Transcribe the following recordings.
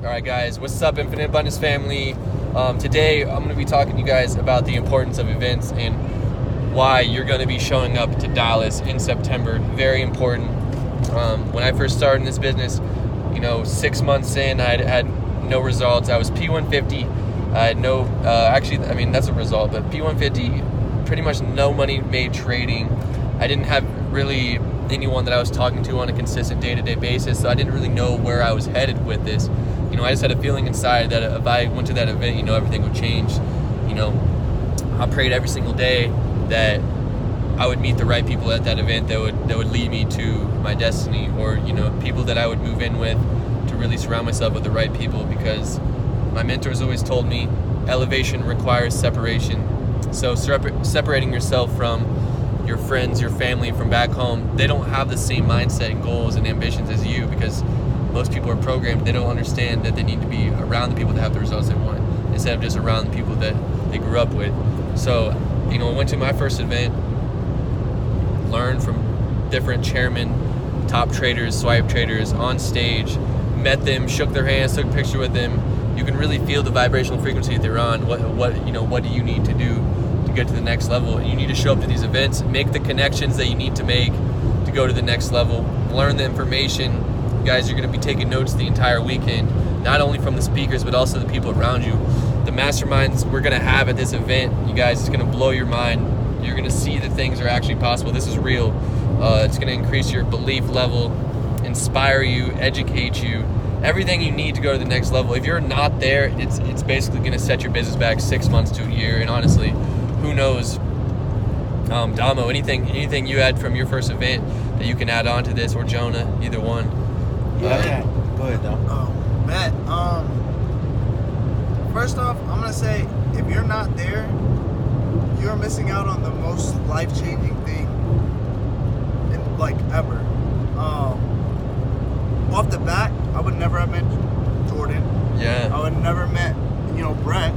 Alright guys, what's up Infinite Abundance family? Today I'm going to be talking to you guys about the importance of events and why you're going to be showing up to Dallas in September. Very important. When I first started in this business, 6 months in, I had no results. I was P150. I had no, that's a result, but P150, pretty much no money made trading. I didn't have really anyone that I was talking to on a consistent day-to-day basis, so I didn't really know where I was headed with this. I just had a feeling inside that if I went to that event, everything would change. I prayed every single day that I would meet the right people at that event that would lead me to my destiny, or people that I would move in with, to really surround myself with the right people, because my mentors always told me elevation requires separation. So separating yourself from your friends, your family from back home, they don't have the same mindset and goals and ambitions as you, because most people are programmed. They don't understand that they need to be around the people that have the results they want, instead of just around the people that they grew up with. So, I went to my first event, learned from different chairmen, top traders, swipe traders on stage, met them, shook their hands, took a picture with them. You can really feel the vibrational frequency that they're on. What do you need to do to get to the next level? And you need to show up to these events, make the connections that you need to make to go to the next level, learn the information. Guys, you're going to be taking notes the entire weekend, not only from the speakers, but also the people around you. The masterminds we're going to have at this event, you guys, it's going to blow your mind. You're going to see that things are actually possible. This is real. It's going to increase your belief level, inspire you, educate you, everything you need to go to the next level. If you're not there, it's basically going to set your business back 6 months to a year. And honestly, who knows? Damo, anything you had from your first event that you can add on to this, or Jonah, either one? Yeah. Go ahead, Dom. Matt, first off, I'm going to say, if you're not there, you're missing out on the most life-changing thing ever. Off the bat, I would never have met Jordan. Yeah. I would have never met, Brett.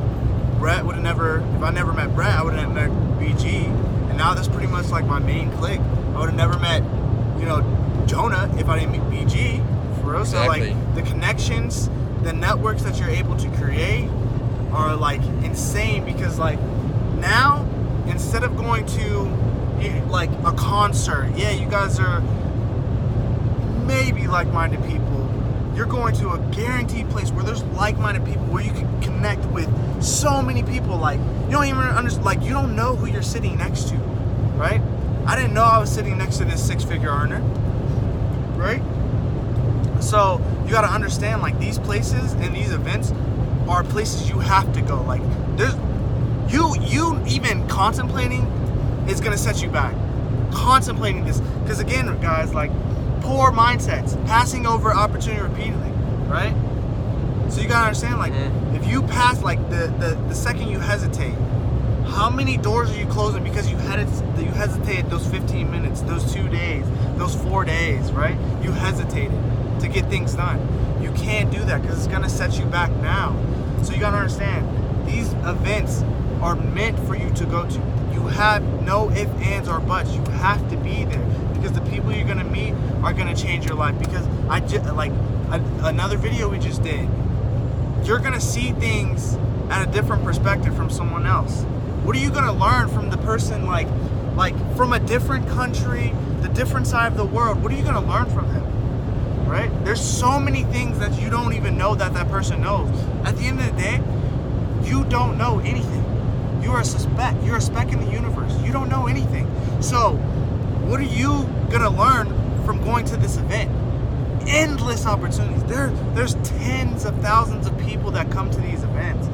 Brett would have never, if I never met Brett, I would have never met BG. And now that's pretty much like my main clique. I would have never met, Jonah if I didn't meet BG. For real. Exactly. So the connections, the networks that you're able to create are insane, because now, instead of going to a concert, yeah, you guys are maybe like-minded people, you're going to a guaranteed place where there's like-minded people, where you can connect with so many people. You don't even understand, you don't know who you're sitting next to, right? I didn't know I was sitting next to this six-figure earner, right? So you got to understand, these places and these events are places you have to go. There's you even contemplating is gonna set you back. Contemplating this, because again, guys, poor mindsets, passing over opportunity repeatedly, right? So you gotta understand, if you pass, the second you hesitate, how many doors are you closing because you hesitated those 15 minutes, those 2 days, those 4 days, right? You hesitated to get things done. You can't do that, because it's gonna set you back now. So you gotta understand, these events are meant for you to go to. You have no ifs, ands, or buts. You have to be there, because the people you're gonna meet are gonna change your life. Because another video we just did, you're gonna see things at a different perspective from someone else. What are you gonna learn from the person from a different country, the different side of the world? What are you gonna learn from them? Right? There's so many things that you don't even know that person knows. At the end of the day, you don't know anything. You're a speck in the universe. You don't know anything. So what are you gonna learn from going to this event? Endless opportunities. There's tens of thousands of people that come to these events,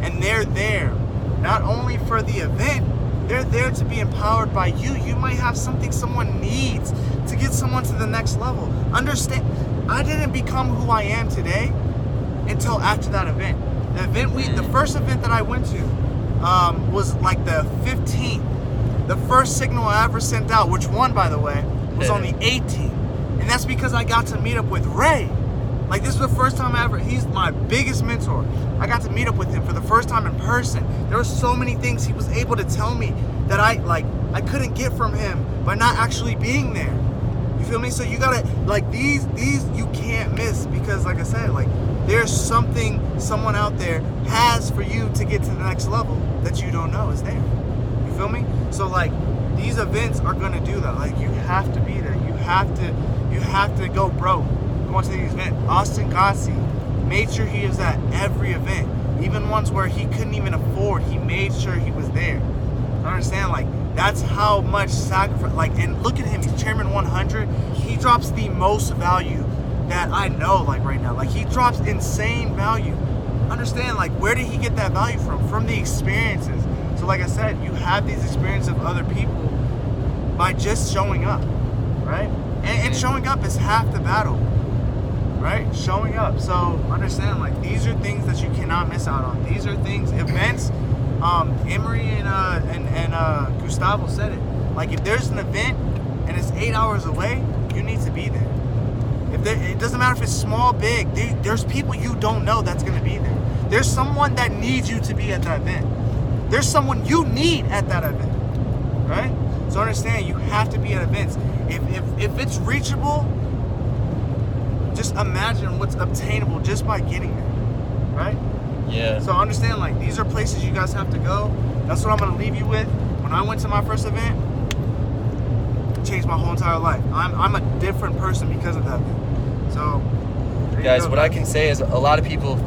and they're there not only for the event, they're there to be empowered by you. You might have something someone needs to get someone to the next level. Understand, I didn't become who I am today until after that event. The first event that I went to was the 15th. The first signal I ever sent out, which one, by the way, was on the 18th. And that's because I got to meet up with Ray. This is the first time I ever, he's my biggest mentor. I got to meet up with him for the first time in person. There were so many things he was able to tell me that I couldn't get from him by not actually being there. You feel me? So you gotta, these you can't miss, because like I said, there's something someone out there has for you to get to the next level that you don't know is there. You feel me? So like these events are gonna do that. Like you have to be there. You have to go broke going to these events. Austin Gossi made sure he was at every event, even ones where he couldn't even afford. He made sure he was there. I understand, like that's how much sacrifice. Like, and look at him. He's Chairman 100. He drops the most value that I know. Like right now, like he drops insane value. Understand, like where did he get that value from? From the experiences. So like I said, you have these experiences of other people by just showing up, right? And showing up is half the battle, right? Showing up. So understand, like these are things that you cannot miss out on. These are things, events. Emery and Gustavo said it. Like if there's an event and it's 8 hours away, you need to be there. It doesn't matter if it's small, big. There's people you don't know that's gonna be there. There's someone that needs you to be at that event. There's someone you need at that event, right? So understand, you have to be at events. If it's reachable, just imagine what's obtainable just by getting there, right? Yeah. So understand, like these are places you guys have to go. That's what I'm gonna leave you with. When I went to my first event, it changed my whole entire life. I'm a different person because of that event. So, Guys, what I can say is a lot of people,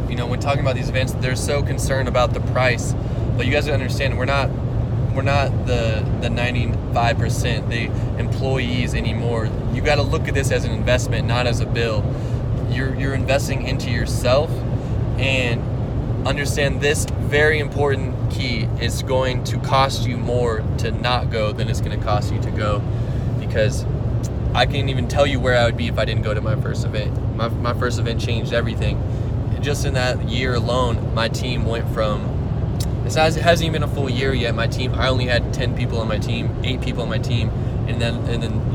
you know, when talking about these events, they're so concerned about the price. But you guys gotta understand, we're not the 95%, the employees anymore. You got to look at this as an investment, not as a bill. You're investing into yourself, and understand this very important key is going to cost you more to not go than it's going to cost you to go, because I can't even tell you where I would be if I didn't go to my first event. My first event changed everything. Just in that year alone, my team went from, it hasn't even been a full year yet. My team, I only had 10 people on my team, 8 people on my team, and then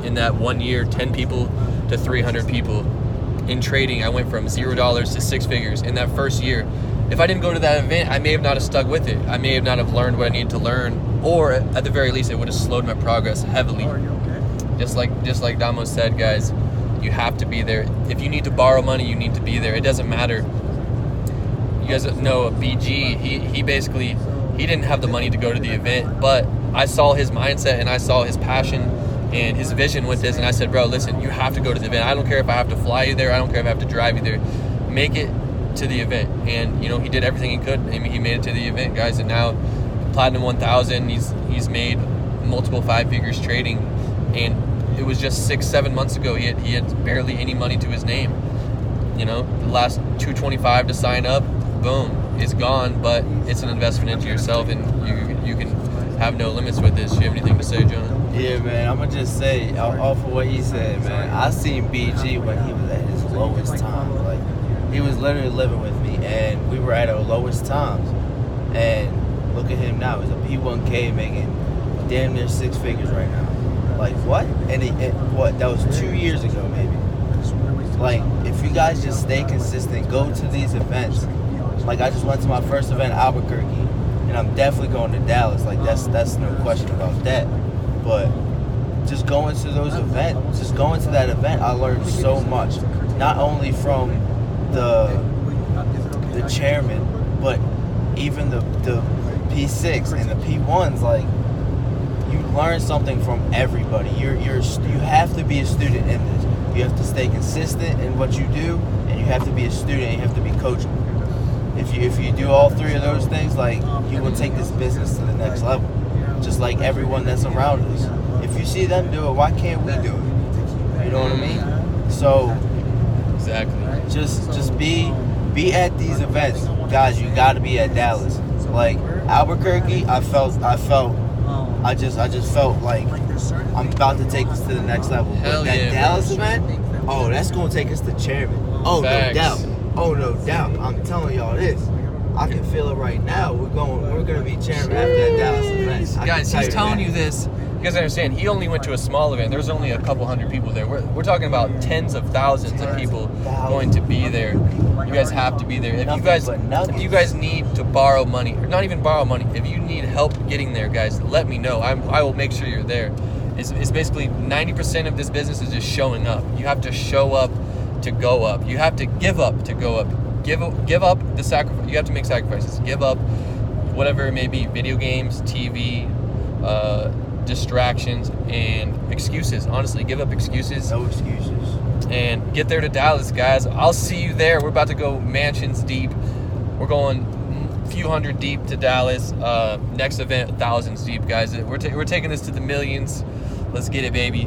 in that 1 year, 10 people to 300 people. In trading, I went from $0 to 6 figures in that first year. If I didn't go to that event, I may have not have stuck with it. I may have not have learned what I needed to learn, or at the very least, it would have slowed my progress heavily. Just like Damo said, guys, you have to be there. If you need to borrow money, you need to be there. It doesn't matter. You guys know BG, he basically, he didn't have the money to go to the event, but I saw his mindset and I saw his passion and his vision with this, and I said, bro, listen, you have to go to the event. I don't care if I have to fly you there. I don't care if I have to drive you there. Make it to the event. And, you know, he did everything he could. I mean, he made it to the event, guys, and now Platinum 1000, he's made multiple 5 figures trading, and it was just 6-7 months ago he had barely any money to his name. You know, the last $225 to sign up, boom, it's gone, but it's an investment into yourself, and you can have no limits with this. Do you have anything to say, John? Yeah, man, I'm gonna just say, off of what he said, man, I seen BG when he was at his lowest time. Like, he was literally living with me, and we were at our lowest times. And look at him now. He's a P1K making damn near 6 figures right now. Like, what? And what? That was 2 years ago, maybe. Like, if you guys just stay consistent, go to these events. Like, I just went to my first event, Albuquerque, and I'm definitely going to Dallas. Like, that's no question about that. But just going to those events, just going to that event, I learned so much. Not only from the chairman, but even the P6 and the P1s. Like, you learn something from everybody. You have to be a student in this. You have to stay consistent in what you do, and you have to be a student, and you have to be coachable. If you do all 3 of those things, like, you will take this business to the next level. Just like everyone that's around us. If you see them do it, why can't we do it? You know what I mean? So Exactly. just be at these events. Guys, you gotta be at Dallas. Like Albuquerque, I just felt like I'm about to take this to the next level. Hell But that yeah, Dallas bro. event, oh, that's gonna take us to chairman. Oh, Facts. no doubt. Oh, no doubt. I'm telling y'all this. I can feel it right now. We're gonna be chairman after that Dallas event. Guys, he's telling that. you this. You guys understand, he only went to a small event. There's only a couple hundred people there. We're talking about tens of thousands of people going to be there. You guys have to be there. If you guys need to borrow money, or not even borrow money, if you need help getting there, guys, let me know. I will make sure you're there. It's basically 90% of this business is just showing up. You have to show up to go up. You have to give up to go up. Give up the sacrifice. You have to make sacrifices. Give up whatever it may be, video games, TV, distractions, and excuses. Honestly, give up excuses. No excuses. And get there to Dallas, guys. I'll see you there. We're about to go mansions deep. We're going a few hundred deep to Dallas. Next event, thousands deep, guys. We're taking this to the millions. Let's get it, baby.